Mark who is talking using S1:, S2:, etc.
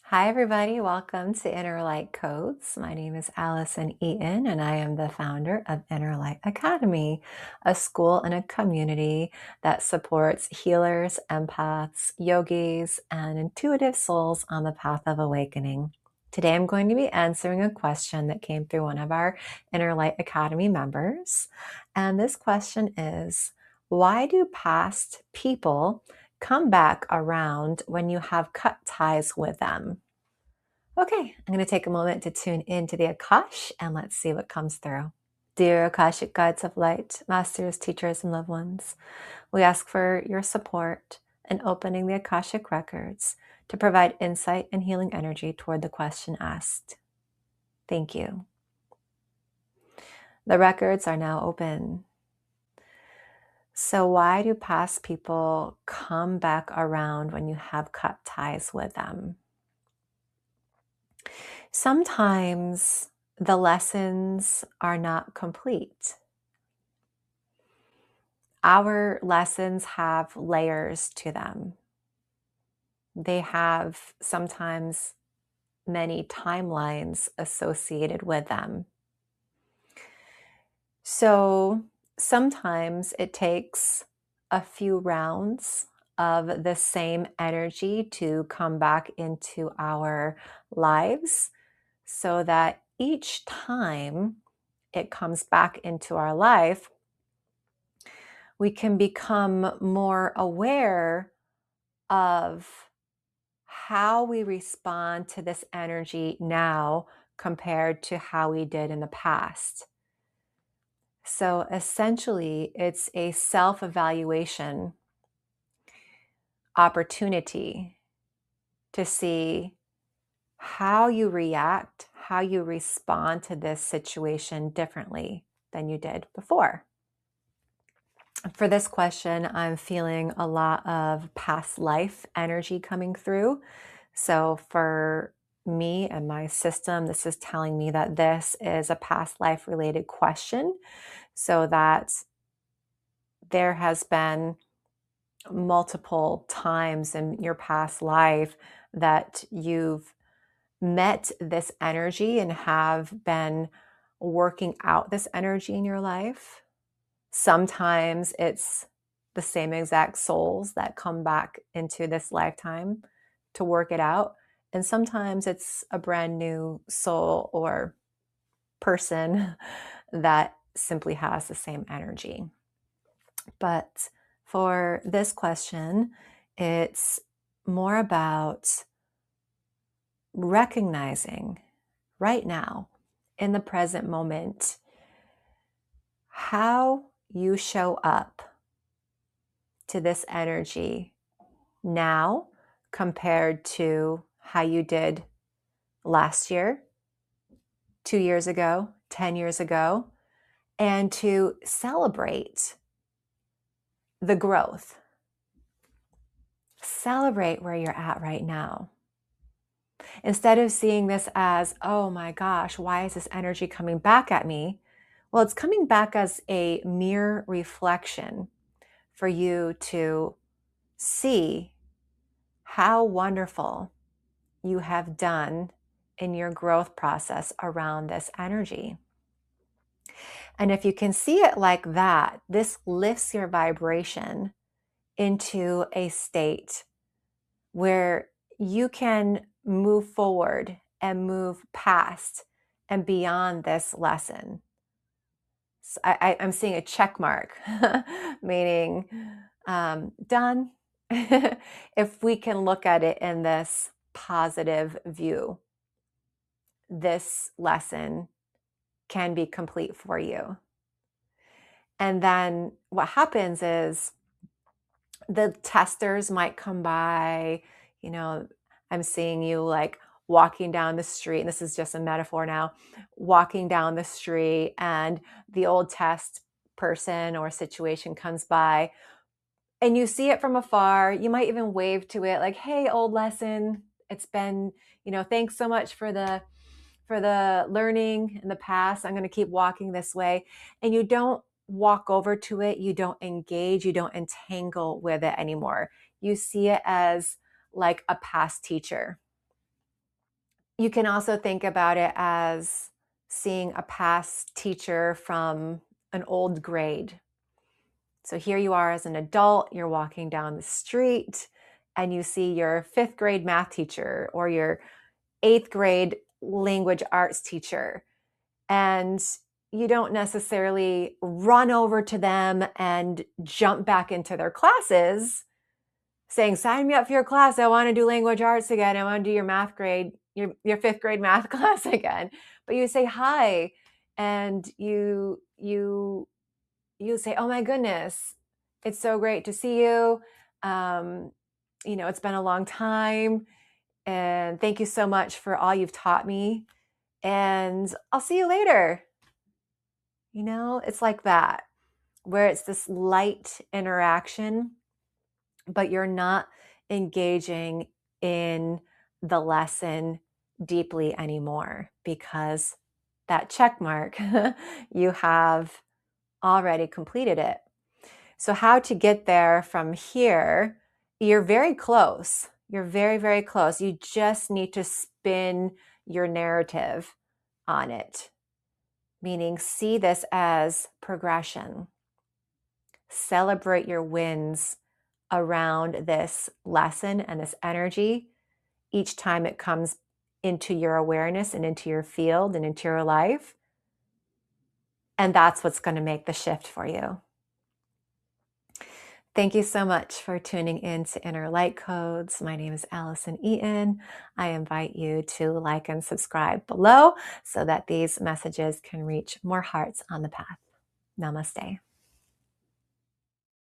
S1: Hi, everybody. Welcome to Inner Light Codes. My name is Allison Eaton, and I am the founder of Inner Light Academy, a school and a community that supports healers, empaths, yogis, and intuitive souls on the path of awakening. Today, I'm going to be answering a question that came through one of our Inner Light Academy members. And this question is, why do past people come back around when you have cut ties with them? Okay, I'm going to take a moment to tune into the Akash and let's see what comes through. Dear Akashic Guides of Light, Masters, Teachers, and Loved Ones, we ask for your support in opening the Akashic Records to provide insight and healing energy toward the question asked. Thank you. The records are now open. So, why do past people come back around when you have cut ties with them? Sometimes the lessons are not complete. Our lessons have layers to them. They have sometimes many timelines associated with them. So sometimes it takes a few rounds of the same energy to come back into our lives so that each time it comes back into our life, we can become more aware of how we respond to this energy now compared to how we did in the past. So essentially, it's a self evaluation opportunity to see how you react, how you respond to this situation differently than you did before. For this question, I'm feeling a lot of past life energy coming through. So for me and my system, this is telling me that this is a past life related question, so that there has been multiple times in your past life that you've met this energy and have been working out this energy in your life. Sometimes it's the same exact souls that come back into this lifetime to work it out. And sometimes it's a brand new soul or person that simply has the same energy. But for this question, it's more about recognizing right now, in the present moment, how you show up to this energy now compared to how you did last year, 2 years ago, 10 years ago, and to celebrate the growth. Celebrate where you're at right now. Instead of seeing this as, oh my gosh, why is this energy coming back at me? Well, it's coming back as a mere reflection for you to see how wonderful you have done in your growth process around this energy. And if you can see it like that, this lifts your vibration into a state where you can move forward and move past and beyond this lesson. So I'm seeing a check mark, meaning done. If we can look at it in this positive view, this lesson can be complete for you. And then what happens is the testers might come by, you know, I'm seeing you like walking down the street, and this is just a metaphor now, walking down the street, and the old test person or situation comes by, and you see it from afar. You might even wave to it like, hey, old lesson, it's been, thanks so much for the learning in the past. I'm going to keep walking this way. And you don't walk over to it. You don't engage. You don't entangle with it anymore. You see it as like a past teacher. You can also think about it as seeing a past teacher from an old grade. So here you are as an adult, you're walking down the street and you see your fifth grade math teacher or your eighth grade language arts teacher. And you don't necessarily run over to them and jump back into their classes saying, sign me up for your class. I want to do language arts again. I want to do your math grade, your fifth grade math class again. But you say hi and you say, oh my goodness, it's so great to see you. Um, it's been a long time. And thank you so much for all you've taught me. And I'll see you later. It's like that, where it's this light interaction, but you're not engaging in the lesson deeply anymore because that check mark, you have already completed it. So, how to get there from here? You're very close. You're very, very close. You just need to spin your narrative on it, meaning see this as progression. Celebrate your wins around this lesson and this energy each time it comes into your awareness and into your field and into your life. And that's what's going to make the shift for you. Thank you so much for tuning in to Inner Light Codes. My name is Allison Eaton. I invite you to like and subscribe below so that these messages can reach more hearts on the path. Namaste.